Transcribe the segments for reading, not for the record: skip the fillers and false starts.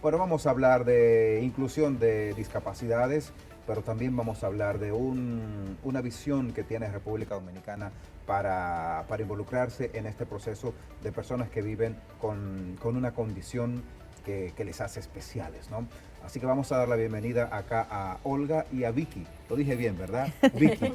Bueno, vamos a hablar de inclusión de discapacidades, pero también vamos a hablar de una visión que tiene República Dominicana para involucrarse en este proceso de personas que viven con una condición que les hace especiales, ¿no? Así que vamos a dar la bienvenida acá a Olga y a Vicky. Lo dije bien, ¿verdad? Vicky.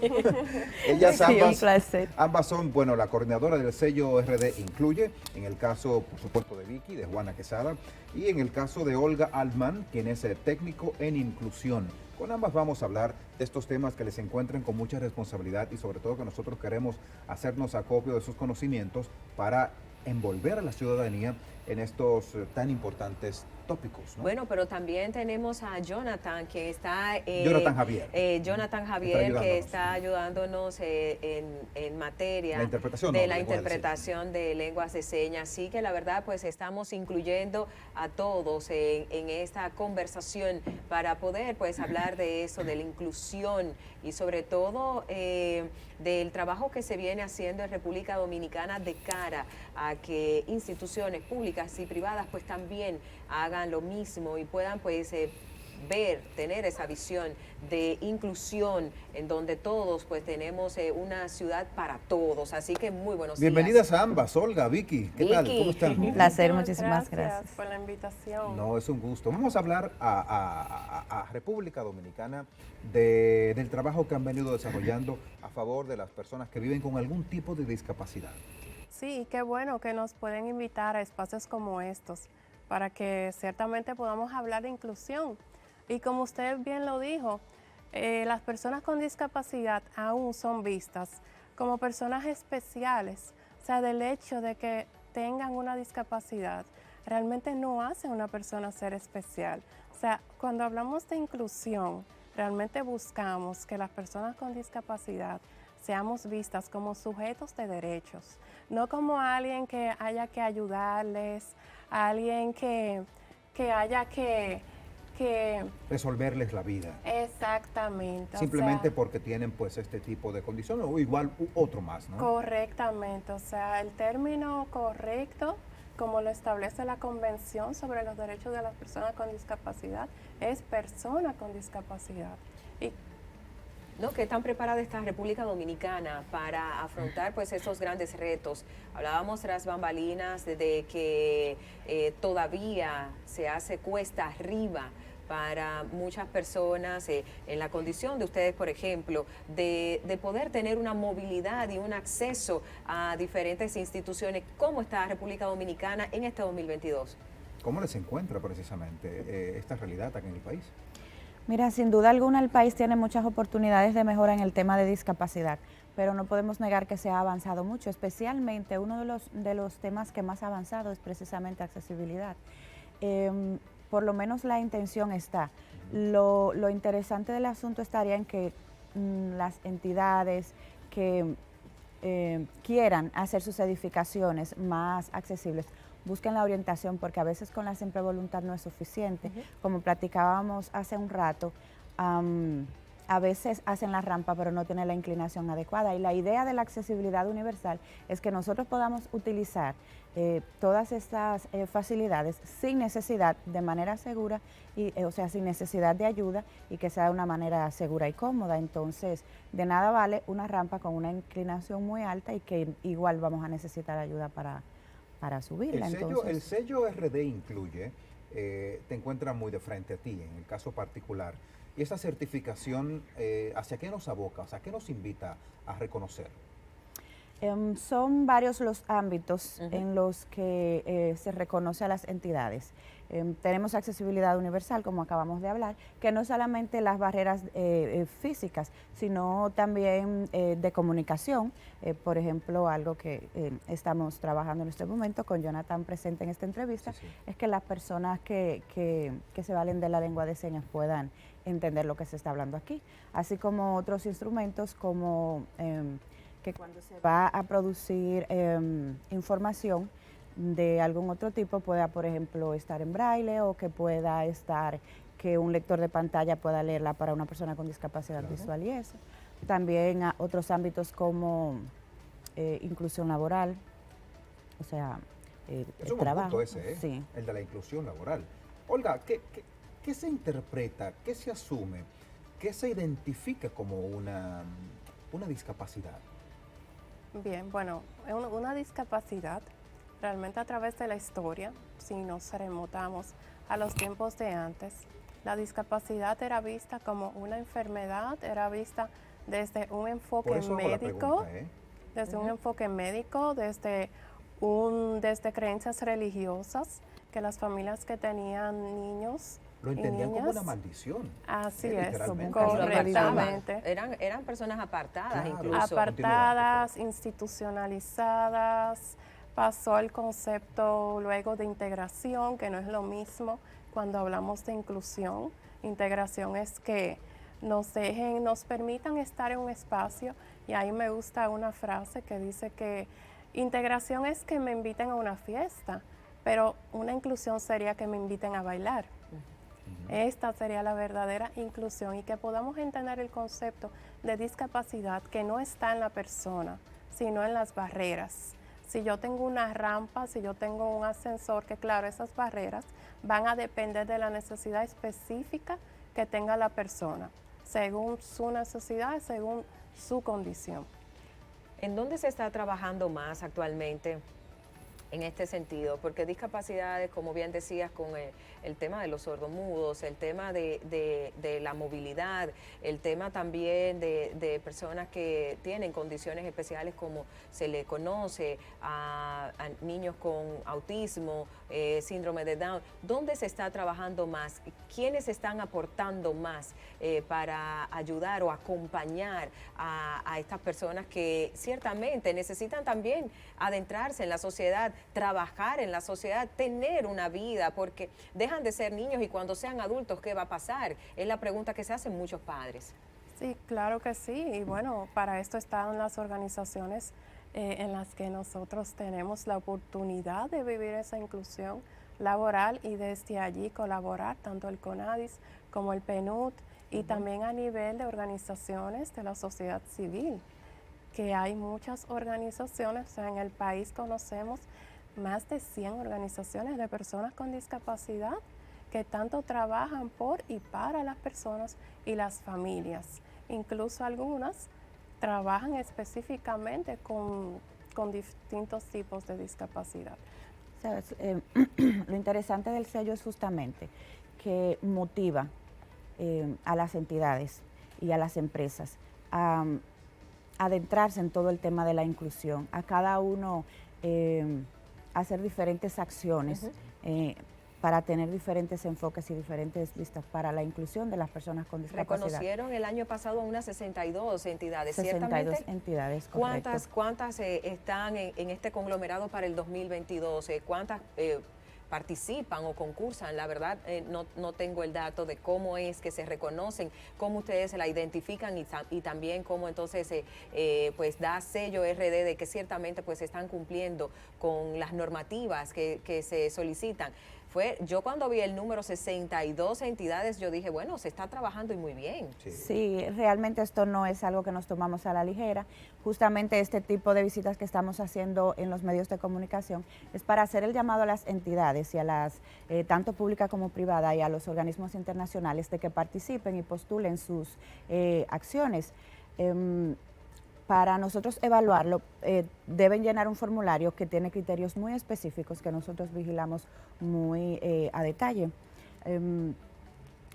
Ellas Sí, un placer. ambas son, bueno, la coordinadora del sello RD Incluye, en el caso, por supuesto, de Vicky, de Juana Quesada, y en el caso de Olga Altman, quien es técnico en inclusión. Con ambas vamos a hablar de estos temas que les encuentren con mucha responsabilidad y sobre todo que nosotros queremos hacernos acopio de sus conocimientos para envolver a la ciudadanía en estos tan importantes tópicos, ¿no? Bueno, pero también tenemos a Jonathan, que está... Jonathan Javier. Jonathan Javier, que está ayudándonos en materia la interpretación, de la interpretación de lenguas de señas. Así que la verdad, pues estamos incluyendo a todos en esta conversación para poder, pues, hablar de eso, de la inclusión y sobre todo del trabajo que se viene haciendo en República Dominicana de cara a que instituciones públicas y privadas pues también hagan lo mismo y puedan pues tener esa visión de inclusión en donde todos pues tenemos una ciudad para todos. Así que muy buenos días. Bienvenidas a ambas, Olga, Vicky, ¿qué tal? ¿Cómo están? Un placer, muchísimas gracias por la invitación. No, es un gusto. Vamos a hablar a República Dominicana del trabajo que han venido desarrollando a favor de las personas que viven con algún tipo de discapacidad. Sí, qué bueno que nos pueden invitar a espacios como estos para que ciertamente podamos hablar de inclusión. Y como usted bien lo dijo, las personas con discapacidad aún son vistas como personas especiales. O sea, del hecho de que tengan una discapacidad, realmente no hace a una persona ser especial. O sea, cuando hablamos de inclusión, realmente buscamos que las personas con discapacidad seamos vistas como sujetos de derechos, no como alguien que haya que ayudarles, alguien que haya que resolverles la vida. Exactamente. Simplemente porque tienen pues este tipo de condiciones o igual otro más, ¿no? Correctamente, o sea, el término correcto, como lo establece la Convención sobre los Derechos de las Personas con Discapacidad, es persona con discapacidad. Y ¿no? ¿Qué tan preparada está República Dominicana para afrontar pues esos grandes retos? Hablábamos tras bambalinas de que todavía se hace cuesta arriba para muchas personas en la condición de ustedes, por ejemplo, de poder tener una movilidad y un acceso a diferentes instituciones. ¿Cómo está República Dominicana en este 2022? ¿Cómo les encuentra precisamente esta realidad aquí en el país? Mira, sin duda alguna el país tiene muchas oportunidades de mejora en el tema de discapacidad, pero no podemos negar que se ha avanzado mucho, especialmente uno de los temas que más ha avanzado es precisamente accesibilidad. Por lo menos la intención está. Lo interesante del asunto estaría en que las entidades que quieran hacer sus edificaciones más accesibles busquen la orientación, porque a veces con la simple voluntad no es suficiente. Como platicábamos hace un rato, a veces hacen la rampa pero no tienen la inclinación adecuada, y la idea de la accesibilidad universal es que nosotros podamos utilizar todas estas facilidades sin necesidad, de manera segura, o sea, sin necesidad de ayuda, y que sea de una manera segura y cómoda. Entonces, de nada vale una rampa con una inclinación muy alta y que igual vamos a necesitar ayuda para subirla. El sello RD Incluye te encuentra muy de frente a ti, en el caso particular. ¿Y esa certificación hacia qué nos aboca? O sea, ¿qué nos invita a reconocer? Son varios los ámbitos en los que se reconoce a las entidades. Tenemos accesibilidad universal, como acabamos de hablar, que no solamente las barreras físicas, sino también de comunicación. Por ejemplo, algo que estamos trabajando en este momento con Jonathan presente en esta entrevista, es que las personas que se valen de la lengua de señas puedan entender lo que se está hablando aquí, así como otros instrumentos como que cuando se va a producir información de algún otro tipo pueda, por ejemplo, estar en braille, o que pueda estar, que un lector de pantalla pueda leerla para una persona con discapacidad visual y eso. También a otros ámbitos como inclusión laboral, o sea, es un trabajo. punto ese, sí. El de la inclusión laboral. Olga, ¿qué se interpreta, qué se asume, qué se identifica como una discapacidad? Bien, bueno, una discapacidad, realmente a través de la historia, si nos remontamos a los tiempos de antes, la discapacidad era vista como una enfermedad, era vista desde un Por enfoque eso hago la médico, pregunta, ¿eh? desde un enfoque médico, desde creencias religiosas, que las familias que tenían niños Lo y entendían como niñas, una maldición. así es, Literalmente. Como un caso correctamente. Eran personas apartadas Claro. incluso. Apartadas, institucionalizadas, pasó el concepto luego de integración, que no es lo mismo cuando hablamos de inclusión. Integración es que nos permitan estar en un espacio, y ahí me gusta una frase que dice que integración es que me inviten a una fiesta, pero una inclusión sería que me inviten a bailar. Esta sería la verdadera inclusión, y que podamos entender el concepto de discapacidad que no está en la persona, sino en las barreras. Si yo tengo una rampa, si yo tengo un ascensor, que claro, esas barreras van a depender de la necesidad específica que tenga la persona, según su necesidad, según su condición. ¿En dónde se está trabajando más actualmente en este sentido? Porque discapacidades, como bien decías, con el tema de los sordomudos, el tema de la movilidad, el tema también de personas que tienen condiciones especiales, como se le conoce a niños con autismo, síndrome de Down. ¿Dónde se está trabajando más? ¿Quiénes están aportando más para ayudar o acompañar a estas personas que ciertamente necesitan también adentrarse en la sociedad, trabajar en la sociedad, tener una vida, porque dejan de ser niños y cuando sean adultos, ¿qué va a pasar? Es la pregunta que se hacen muchos padres. Sí, claro que sí. Y bueno, para esto están las organizaciones en las que nosotros tenemos la oportunidad de vivir esa inclusión laboral, y desde allí colaborar tanto el CONADIS como el PNUD, y también a nivel de organizaciones de la sociedad civil, que hay muchas organizaciones. O sea, en el país conocemos más de 100 organizaciones de personas con discapacidad que tanto trabajan por y para las personas y las familias. Incluso algunas trabajan específicamente con distintos tipos de discapacidad. ¿Sabes? Lo interesante del sello es justamente que motiva a las entidades y a las empresas a adentrarse en todo el tema de la inclusión, a cada uno hacer diferentes acciones para tener diferentes enfoques y diferentes vistas para la inclusión de las personas con discapacidad. Reconocieron el año pasado a unas 62 entidades, 62 ciertamente. entidades, correcto. ¿Cuántas están en este conglomerado para el 2022? ¿Cuántas participan o concursan? La verdad, no tengo el dato de cómo es que se reconocen, cómo ustedes se la identifican, y también cómo entonces pues da sello RD de que ciertamente pues están cumpliendo con las normativas que se solicitan. Yo cuando vi el número 62 entidades, yo dije, bueno, se está trabajando y muy bien. Sí, realmente esto no es algo que nos tomamos a la ligera. Justamente este tipo de visitas que estamos haciendo en los medios de comunicación es para hacer el llamado a las entidades y a las, tanto pública como privada, y a los organismos internacionales, de que participen y postulen sus acciones. Para nosotros evaluarlo, deben llenar un formulario que tiene criterios muy específicos que nosotros vigilamos muy a detalle.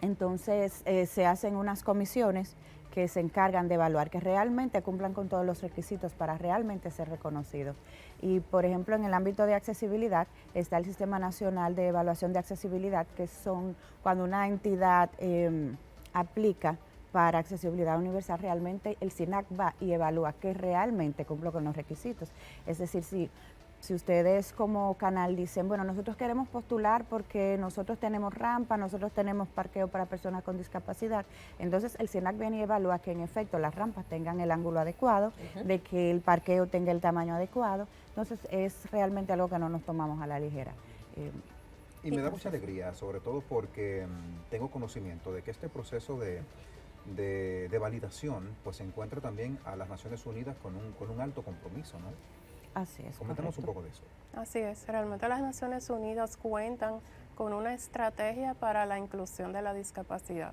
Entonces, se hacen unas comisiones que se encargan de evaluar que realmente cumplan con todos los requisitos para realmente ser reconocidos. Y, por ejemplo, en el ámbito de accesibilidad está el Sistema Nacional de Evaluación de Accesibilidad, que son cuando una entidad aplica para accesibilidad universal, realmente el SINAC va y evalúa que realmente cumple con los requisitos. Es decir, si ustedes como canal dicen, bueno, nosotros queremos postular porque nosotros tenemos rampa, nosotros tenemos parqueo para personas con discapacidad, entonces el SINAC viene y evalúa que en efecto las rampas tengan el ángulo adecuado, de que el parqueo tenga el tamaño adecuado. Entonces es realmente algo que no nos tomamos a la ligera. Y me da mucha alegría, sobre todo porque tengo conocimiento de que este proceso de validación pues se encuentra también a las Naciones Unidas con un alto compromiso, ¿no? Así es. Comentemos un correcto. poco de eso. Así es, realmente las Naciones Unidas cuentan con una estrategia para la inclusión de la discapacidad.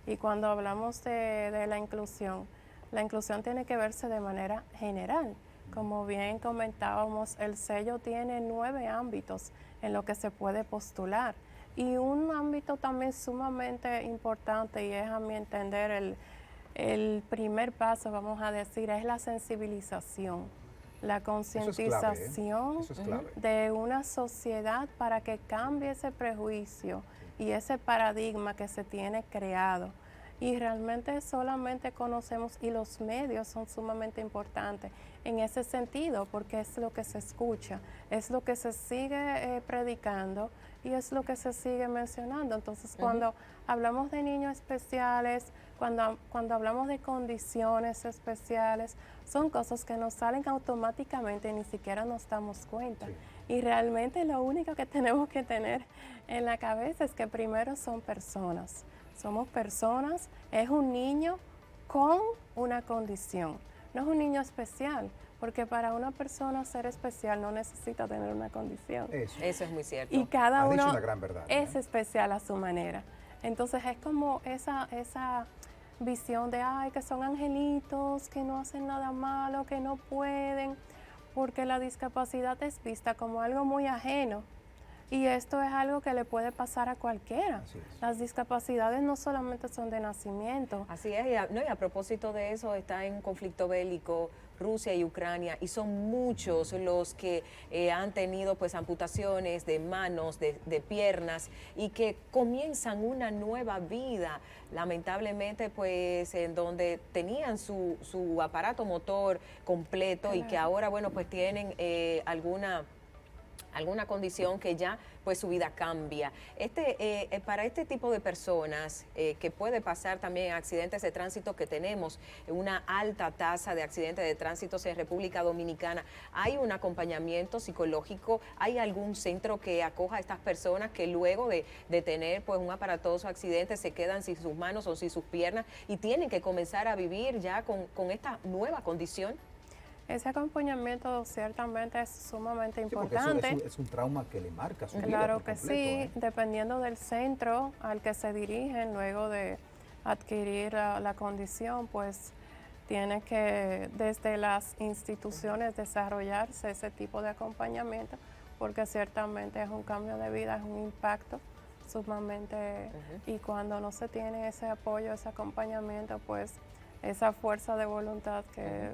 Y cuando hablamos de la inclusión tiene que verse de manera general. Como bien comentábamos, el sello tiene 9 ámbitos en lo que se puede postular. Y un ámbito también sumamente importante, y es a mi entender el primer paso, vamos a decir, es la sensibilización, la concientización Eso es clave. de una sociedad para que cambie ese prejuicio y ese paradigma que se tiene creado. Y realmente solamente conocemos, y los medios son sumamente importantes en ese sentido, porque es lo que se escucha, es lo que se sigue predicando y es lo que se sigue mencionando. Entonces, cuando hablamos de niños especiales, cuando hablamos de condiciones especiales, son cosas que nos salen automáticamente y ni siquiera nos damos cuenta. Sí. Y realmente lo único que tenemos que tener en la cabeza es que primero son personas. Somos personas, es un niño con una condición, no es un niño especial, porque para una persona ser especial no necesita tener una condición. Eso es muy cierto. Y cada Has dicho uno una gran verdad, es ¿eh? especial a su manera. Entonces es como esa visión de, ay, que son angelitos, que no hacen nada malo, que no pueden, porque la discapacidad es vista como algo muy ajeno. Y esto es algo que le puede pasar a cualquiera. Así es. Las discapacidades no solamente son de nacimiento. Así es, y a propósito de eso, está en un conflicto bélico Rusia y Ucrania, y son muchos los que han tenido pues amputaciones de manos, de piernas, y que comienzan una nueva vida, lamentablemente pues en donde tenían su aparato motor completo, y que ahora bueno pues tienen alguna condición que ya pues su vida cambia. Para este tipo de personas que puede pasar también accidentes de tránsito, que tenemos una alta tasa de accidentes de tránsito en República Dominicana, ¿hay un acompañamiento psicológico? ¿Hay algún centro que acoja a estas personas que luego de tener pues un aparatoso accidente se quedan sin sus manos o sin sus piernas y tienen que comenzar a vivir ya con esta nueva condición? Ese acompañamiento ciertamente es sumamente Sí, porque importante. es un trauma que le marca su vida Claro por que completo, sí, ¿eh? dependiendo del centro al que se dirigen luego de adquirir la condición, pues tiene que desde las instituciones desarrollarse ese tipo de acompañamiento, porque ciertamente es un cambio de vida, es un impacto sumamente, y cuando no se tiene ese apoyo, ese acompañamiento, pues esa fuerza de voluntad que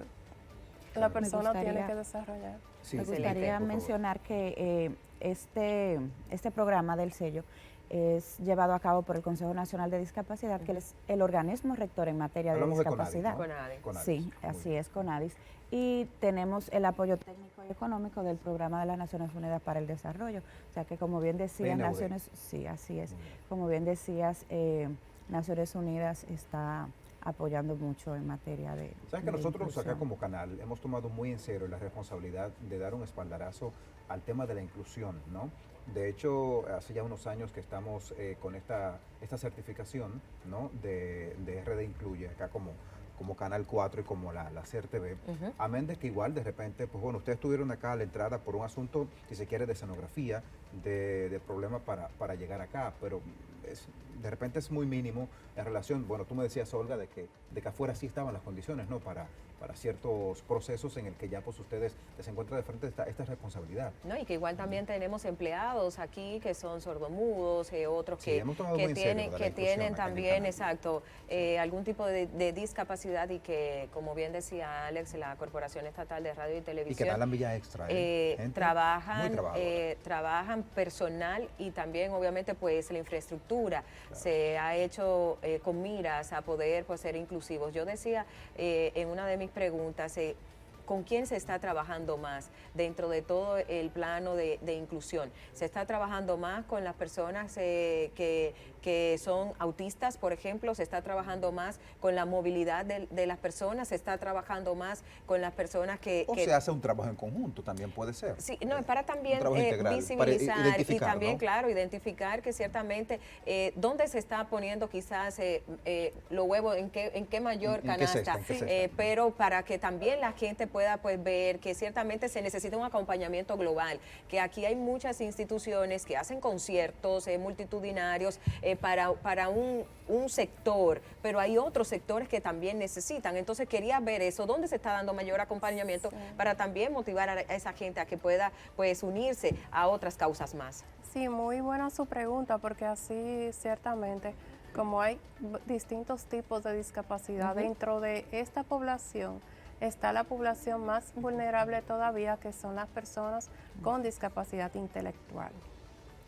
la persona tiene que desarrollar. Sí, Me excelente, gustaría por favor. mencionar que este programa del sello es llevado a cabo por el Consejo Nacional de Discapacidad, que es el organismo rector en materia de Hablamos discapacidad. de CONADIS. CONADIS. Sí, Muy así bien. es, CONADIS. Y tenemos el apoyo técnico y económico del Programa de las Naciones Unidas para el Desarrollo. O sea que, como bien decías, PNUD. sí, así es. Muy bien. Como bien decías, Naciones Unidas está apoyando mucho en materia de Sabes que de nosotros acá inclusión. como canal hemos tomado muy en serio la responsabilidad de dar un espaldarazo al tema de la inclusión, ¿no? De hecho, hace ya unos años que estamos con esta certificación, ¿no? de RD Incluye, acá como Canal 4 y como la CERTV. Amén de que igual de repente, pues bueno, ustedes estuvieron acá a la entrada por un asunto, si se quiere, de escenografía, de problema para llegar acá, pero de repente es muy mínimo en relación, bueno, tú me decías, Olga, de que afuera sí estaban las condiciones, ¿no? Para ciertos procesos en el que ya pues ustedes se encuentran de frente a esta responsabilidad. No, y que igual también tenemos empleados aquí que son sordomudos, otros Sí, que, hemos tomado que muy en serio tienen, lo de la que inclusión tienen acá en el también, canal. exacto, algún tipo de discapacidad, y que, como bien decía Alex, la Corporación Estatal de Radio y Y que Televisión dan la milla extra, ¿eh? Gente muy trabajan trabajadora. personal, y también obviamente pues la infraestructura se ha hecho con miras a poder pues ser inclusivos. Yo decía en una de mis preguntas, ¿con quién se está trabajando más dentro de todo el plano de inclusión? ¿Se está trabajando más con las personas que son autistas, por ejemplo? ¿Se está trabajando más con la movilidad de las personas? ¿Se está trabajando más con las personas que... O se hace un trabajo en conjunto, también puede ser. Sí, no, para también un trabajo integral, visibilizar para identificar, y también, ¿no? claro, identificar que ciertamente dónde se está poniendo quizás los huevos, en qué mayor ¿En qué canasta, cesta, en qué cesta? pero para que también la gente pueda pues ver que ciertamente se necesita un acompañamiento global, que aquí hay muchas instituciones que hacen conciertos multitudinarios para un sector, pero hay otros sectores que también necesitan. Entonces quería ver eso, dónde se está dando mayor acompañamiento para también motivar a esa gente a que pueda pues unirse a otras causas más. Sí, muy buena su pregunta, porque así ciertamente, como hay distintos tipos de discapacidad, dentro de esta población está la población más vulnerable todavía, que son las personas con discapacidad intelectual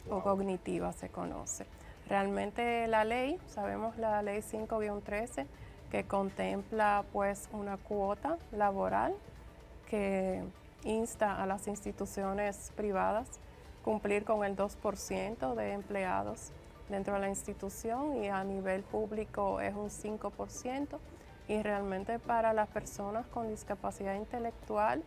o cognitiva, se conoce. Realmente la ley, sabemos la ley 5-13, que contempla pues una cuota laboral que insta a las instituciones privadas cumplir con el 2% de empleados dentro de la institución, y a nivel público es un 5%, y realmente para las personas con discapacidad intelectual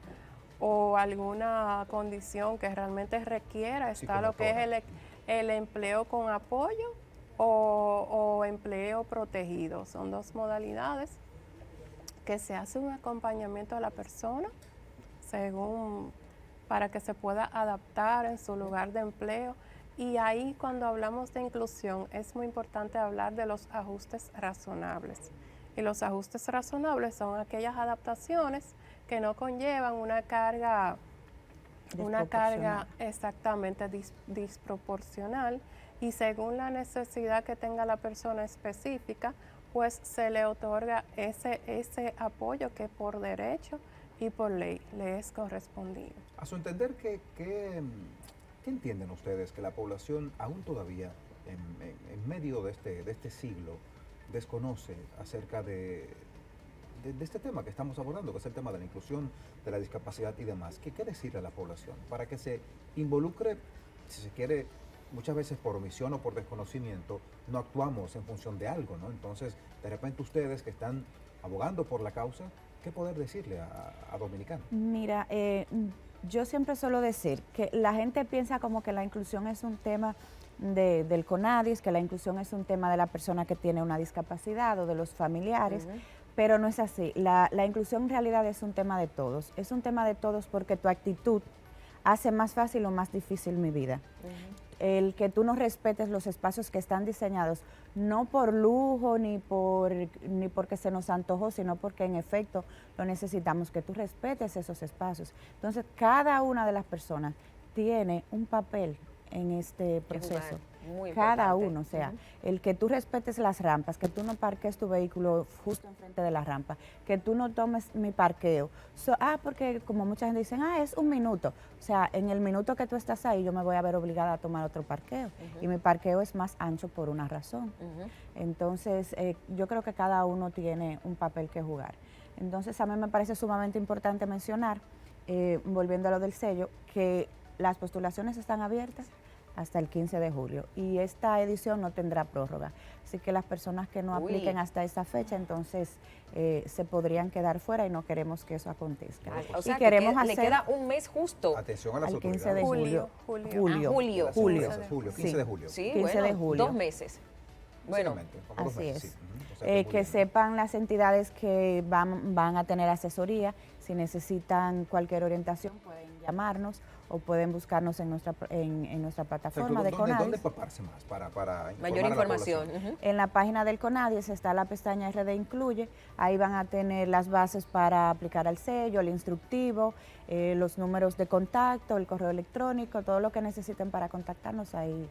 o alguna condición que realmente requiera, está lo que es el empleo con apoyo o empleo protegido. Son dos modalidades que se hace un acompañamiento a la persona según, para que se pueda adaptar en su lugar de empleo. Y ahí, cuando hablamos de inclusión, es muy importante hablar de los ajustes razonables. Y los ajustes razonables son aquellas adaptaciones que no conllevan una carga exactamente disproporcional, y según la necesidad que tenga la persona específica, pues se le otorga ese apoyo que por derecho y por ley le es correspondido. A su entender, ¿qué entienden ustedes que la población aún todavía, en medio de este siglo, desconoce acerca de este tema que estamos abordando, que es el tema de la inclusión, de la discapacidad y demás? ¿Qué decirle a la población para que se involucre, si se quiere, muchas veces por omisión o por desconocimiento, no actuamos en función de algo, ¿no? Entonces, de repente ustedes que están abogando por la causa, ¿qué poder decirle a Dominicana? Mira, yo siempre suelo decir que la gente piensa como que la inclusión es un tema del CONADIS, que la inclusión es un tema de la persona que tiene una discapacidad o de los familiares, pero no es así. La inclusión en realidad es un tema de todos. Es un tema de todos porque tu actitud hace más fácil o más difícil mi vida. El que tú no respetes los espacios que están diseñados, no por lujo ni porque se nos antojó, sino porque en efecto lo necesitamos, que tú respetes esos espacios. Entonces, cada una de las personas tiene un papel en este proceso. Cada uno, o sea, el que tú respetes las rampas, que tú no parques tu vehículo justo enfrente de la rampa, que tú no tomes mi parqueo. Porque como mucha gente dice, es un minuto. O sea, en el minuto que tú estás ahí, yo me voy a ver obligada a tomar otro parqueo. Y mi parqueo es más ancho por una razón. Entonces, yo creo que cada uno tiene un papel que jugar. Entonces, a mí me parece sumamente importante mencionar, volviendo a lo del sello, que las postulaciones están abiertas hasta el 15 de julio y esta edición no tendrá prórroga. Así que las personas que no apliquen hasta esa fecha, entonces se podrían quedar fuera y no queremos que eso acontezca. O sea, queremos le queda un mes justo. Atención a las al 15 de autoridades. julio. Julio. 15 de julio. Sí, 15 de julio. 2 meses. Bueno, así es. Sí. O sea, Que sepan las entidades que van a tener asesoría. Si necesitan cualquier orientación, pueden llamarnos o pueden buscarnos en nuestra plataforma de CONADIS. ¿Dónde empaparse más para mayor información? En la página del CONADIS está la pestaña RD Incluye. Ahí van a tener las bases para aplicar al sello, el instructivo, los números de contacto, el correo electrónico, todo lo que necesiten para contactarnos, ahí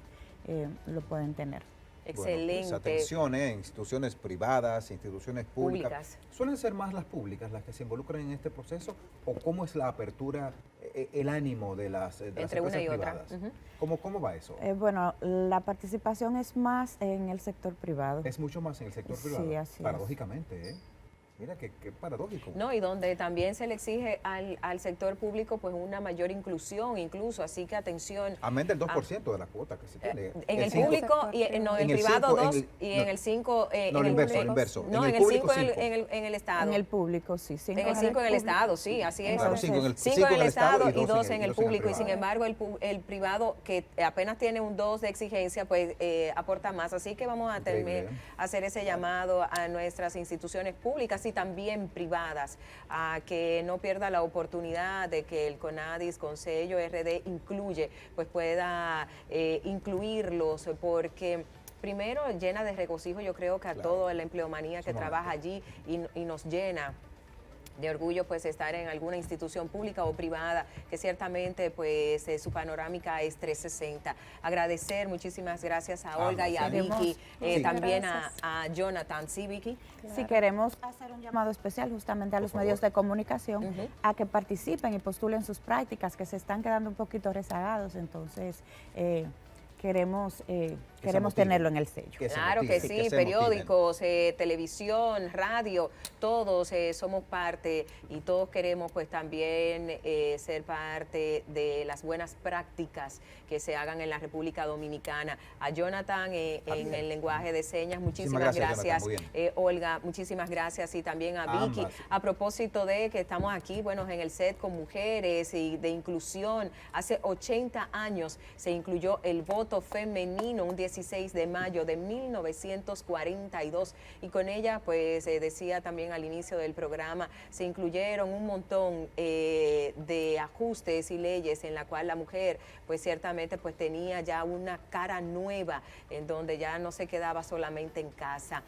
lo pueden tener. Excelente. Bueno, pues atención, instituciones privadas, instituciones públicas. ¿Suelen ser más las públicas las que se involucran en este proceso? ¿O cómo es la apertura, el ánimo de las entre empresas una y privadas? otra. ¿Cómo va eso? Bueno, la participación es más en el sector privado. Es mucho más en el sector privado. Sí, así paradójicamente, ¿eh? Mira, qué paradójico. No, y donde también se le exige al sector público pues una mayor inclusión incluso, así que atención. Amén del 2% de la cuota que se tiene. En el público, y en el privado 2 y en el 5... No, el inverso. No, en el 5 en el Estado. En el público, sí. En el 5 en el Estado, sí, así es. Claro, 5 en el Estado y 2 en el privado. público. Y sin embargo, el privado, que apenas tiene un 2 de exigencia, pues aporta más. Así que vamos a hacer ese llamado a nuestras instituciones públicas. públicas y también privadas, a que no pierda la oportunidad de que el CONADIS, Consejo RD Incluye, pues pueda incluirlos, porque primero llena de regocijo, yo creo que a toda la empleomanía que trabaja allí y nos llena de orgullo pues estar en alguna institución pública o privada que ciertamente pues su panorámica es 360. Agradecer, muchísimas gracias a Olga y a Vicky, también a Jonathan. ¿Sí, Vicky? Claro. Si queremos hacer un llamado especial justamente a los medios de comunicación a que participen y postulen sus prácticas que se están quedando un poquito rezagados, entonces queremos tenerlo en el sello. Claro que sí, periódicos, televisión, radio, todos somos parte y todos queremos pues también ser parte de las buenas prácticas que se hagan en la República Dominicana. A Jonathan en el lenguaje de señas, muchísimas gracias. Olga, muchísimas gracias, y también a Vicky. A propósito de que estamos aquí, bueno, en el set con mujeres y de inclusión, hace 80 años se incluyó el voto femenino, un 16 de mayo de 1942, y con ella pues decía también al inicio del programa, se incluyeron un montón de ajustes y leyes en la cual la mujer pues ciertamente pues tenía ya una cara nueva, en donde ya no se quedaba solamente en casa.